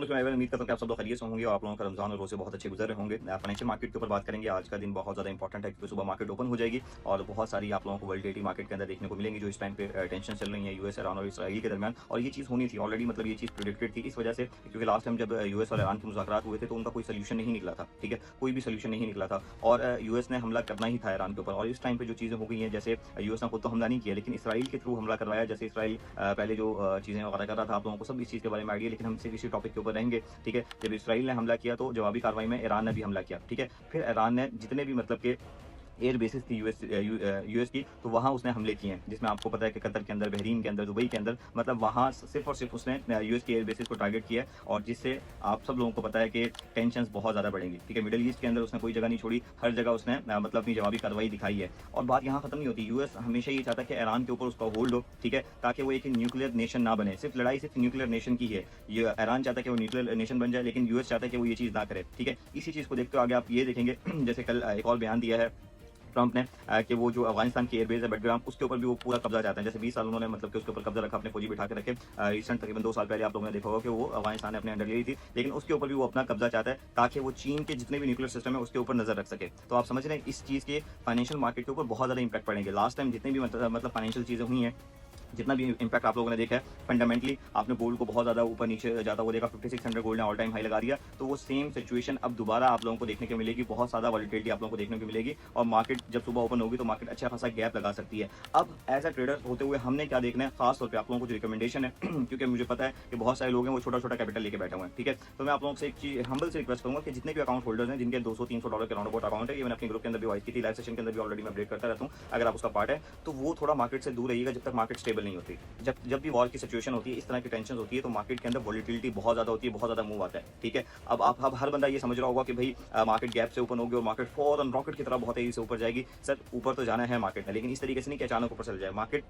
मैं उम्मीद करता हूँ कि आप सब लोग खैरियत से होंगे और आप लोगों का रमज़ान और रोज़े बहुत अच्छे गुजर रहे होंगे। फाइनेंशियल मार्केट के ऊपर बात करेंगे। आज का दिन बहुत ज़्यादा इंपॉर्टेंट है क्योंकि सुबह मार्केट ओपन हो जाएगी और बहुत सारी आप लोगों को वोलेटिलिटी मार्केट के अंदर देखने को मिलेंगी जो इस टाइम पे टेंशन चल रही है यूएस, ईरान और इसराइल के दरमियान। और ये चीज़ होनी थी ऑलरेडी, मतलब ये चीज़ प्रेडिक्टेड थी इस वजह से क्योंकि लास्ट टाइम जब यूएस और ईरान के मुज़ाकरात हुए थे तो उनका कोई सोल्यूशन नहीं निकला था। ठीक है, कोई भी सोल्यूशन नहीं निकला था और यूएस ने हमला करना ही था ईरान के ऊपर। और इस टाइम पे जो चीज़ें हो गई हैं, जैसे यूएस ने खुद तो हमला नहीं किया लेकिन इसराइल के थ्रू हमला करवाया। जैसे इसराइल पहले जो चीज़ें वगैरह कर रहा था, आप लोगों को सब इस चीज़ के बारे में आइडिया, लेकिन हम सिर्फ इसी टॉपिक के ऊपर रहेंगे। ठीक है, जब इसराइल ने हमला किया तो जवाबी कार्रवाई में ईरान ने भी हमला किया। ठीक है, फिर ईरान ने जितने भी मतलब के एयर बेसिस थी यूएस की, तो वहाँ उसने हमले किए हैं, जिसमें आपको पता है कि कतर के अंदर, बहरीन के अंदर, दुबई के अंदर, मतलब वहाँ सिर्फ और सिर्फ उसने यूएस की एयर बेसिस को टारगेट किया है। और जिससे आप सब लोगों को पता है कि टेंशन बहुत ज़्यादा बढ़ेंगी। ठीक है, मिडिल ईस्ट के अंदर उसने कोई जगह नहीं छोड़ी, हर जगह उसने मतलब अपनी जवाबी कार्रवाई दिखाई है। और बात यहाँ खत्म नहीं होती। यूएस हमेशा ये चाहता है कि ईरान के ऊपर उसका होल्ड हो, ठीक है, ताकि वो एक न्यूक्लियर नेशन ना बने। सिर्फ लड़ाई सिर्फ न्यूक्लियर नेशन की है। ये ईरान चाहता है कि वो न्यूक्लियर नेशन बन जाए, लेकिन यूएस चाहता है कि वो ये चीज़ ना करे। ठीक है, इसी चीज़ को देखते हुए आगे आप ये देखेंगे जैसे कल एक और बयान दिया है ट्रंप ने कि वो जो अफगानिस्तान की एयरबेस है बटग्राम, उसके ऊपर भी वो पूरा कब्जा चाहते हैं। जैसे 20 साल उन्होंने मतलब कि उसके ऊपर कब्जा रखा, अपने फौजी बिठा के रखे। रिसेंट तकरीबन 2 साल पहले आप लोगों ने देखा होगा कि वो अफगानिस्तान ने अपने अंडर ली थी, लेकिन उसके ऊपर भी वो अपना कब्जा चाहता है ताकि वो चीन के जितने भी न्यूक्लियर सिस्टम है उसके ऊपर नजर रख सके। तो आप समझ रहे हैं इस चीज़ के फाइनेंशियल मार्केट के ऊपर बहुत ज़्यादा इंपैक्ट पड़ेंगे। लास्ट टाइम जितनी भी मतलब फाइनेंशियल चीज़ें हुई हैं, जितना भी इंपैक्ट आप लोगों ने देखा है, फंडामेंटली आपने गोल्ड को बहुत ज़्यादा ऊपर नीचे जाता हुआ देखा। 5600 गोल्ड ने ऑल टाइम हाई लगा दिया। तो वो सेम सिचुएशन अब दोबारा आप लोगों को देखने को मिलेगी। बहुत ज़्यादा वॉलिटिलिटी आप लोगों को देखने को मिलेगी और मार्केट जब सुबह ओपन होगी तो मार्केट अच्छा खासा गैप लगा सकती है। अब एज अ ट्रेडर होते हुए हमने क्या देखना है, खास तौर पर आप लोगों को जो रिकमेंडेशन है क्योंकि मुझे पता है कि बहुत सारे लोग हैं वो छोटा छोटा कैपिटल लेके बैठे हुए हैं। ठीक है, तो मैं आप लोगों से एक चीज़ हम्बल से रिक्वेस्ट करूँगा कि जितने भी अकाउंट होल्डर्स हैं जिनके $200-300 के राउंड अबाउट अकाउंट है, ये मैंने अपने ग्रुप के अंदर भी वॉइस की थी, लाइव सेशन के अंदर भी ऑलरेडी मैं अपडेट करता रहता हूँ। अगर आप उसका पार्ट है तो वो थोड़ा मार्केट से दूर रहिएगा जब तक मार्केट स्टेबल नहीं होती। जब भी वॉर की सिचुएशन होती है, इस तरह की टेंशन होती है, तो मार्केट के अंदर वॉलिटिलिटी बहुत ज़्यादा होती है, बहुत ज़्यादा मूव आता है। ठीक है, अब हर बंदा ये समझ रहा होगा कि भाई मार्केट गैप से ओपन होगी और मार्केट फौरन रॉकेट की तरह बहुत तेजी से ऊपर जाएगी। सर, ऊपर तो जाना है मार्केट ने, लेकिन इस तरीके से नहीं कि अचानक ऊपर चल जाए मार्केट।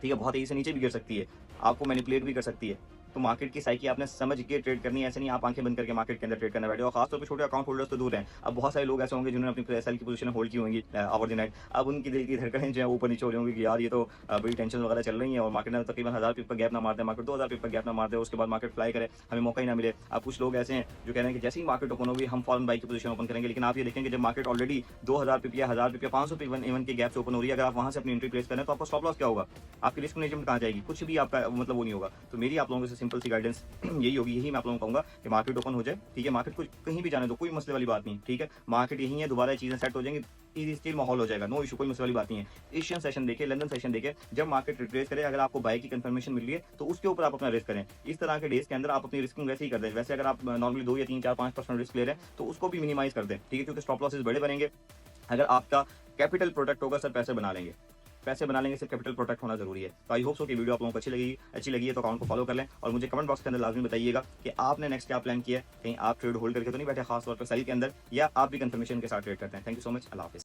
ठीक है, बहुत तेजी से नीचे भी गिर सकती है, आपको मैनिपुलेट भी कर सकती है। तो मार्केट की साइकी आपने समझ के ट्रेड करनी है, ऐसे नहीं आप आंखें बंद करके मार्केट के अंदर ट्रेड करने बैठे। और खासतौर पे छोटे अकाउंट होल्डर्स तो दूर हैं। अब बहुत सारे लोग ऐसे होंगे जिन्होंने अपनी एसएल की पोजीशन होल्ड की होंगी ओवर द नाइट। अब उनकी दिल की धड़कनें जो है ऊपर नीचे हो रही होंगी कि यार ये तो बड़ी टेंशन वगैरह चल रही है और मार्केट में तकरीबन 1000 पिप पर गैप ना मार दे, मार्केट 2000 पिप पर गैप ना मार दे, उसके बाद मार्केट फ्लाई करे, हमें मौका ही ना मिले। अब कुछ लोग ऐसे हैं जो कह रहे हैं कि जैसे ही मार्केट ओपन होगी हम फॉरन बाई की पोजीशन ओपन करेंगे। लेकिन आप ये देखेंगे जब मार्केट ऑलरेडी 2000 पिप या 1000 पिप या 500 पिप इवन के गैप से ओपन हो रही है, अगर आप वहां से अपनी एंट्री प्लेस करें तो आपका स्टॉप लॉस क्या होगा, आपकी रिस्क मैनेजमेंट कहाँ जाएगी, कुछ भी आपका मतलब वो नहीं होगा। तो मेरी आप लोगों से सिंपल सी गाइडेंस यही होगी, यही मैं आप लोगों को कहूंगा कि मार्केट ओपन हो जाए। ठीक है, मार्केट को कहीं भी जाने दो, कोई मसले वाली बात नहीं। ठीक है, मार्केट यही है, दोबारा चीजें सेट हो जाएंगी, इजी स्टील माहौल हो जाएगा, नो इशू, कोई मसले वाली बात नहीं है। एशियन सेशन देखिए, लंदन सेशन देखिए, जब मार्केट रिट्रेस करे, अगर आपको बाय की कंफर्मेशन मिल रही है तो उसके ऊपर आप अपना रिस्क करें। इस तरह के डेज के अंदर आप अपनी रिस्किंग वैसे ही कर दें। वैसे अगर आप नॉर्मली 2 या 3 4 5% रिस्क ले रहे हैं तो उसको भी मिनिमाइज कर दें। ठीक है, क्योंकि स्टॉप लॉसेस बड़े बनेंगे। अगर आपका कैपिटल प्रोटेक्ट होगा, सर पैसे बना लेंगे, पैसे बना लेंगे, सिर्फ कैपिटल प्रोटेक्ट होना जरूरी है। तो आई होप सो कि वीडियो आप लोगों को अच्छी लगी है तो अकाउंट को फॉलो कर लें और मुझे कमेंट बॉक्स के अंदर लाजमी बताइएगा कि आपने नेक्स्ट क्या प्लान किया है। कहीं आप ट्रेड होल्ड करके तो नहीं बैठे, खास तौर पर सेल के अंदर, या आप भी कंफर्मेशन के साथ ट्रेड करते हैं। थैंक यू सो मच, अल्लाह हाफिज़।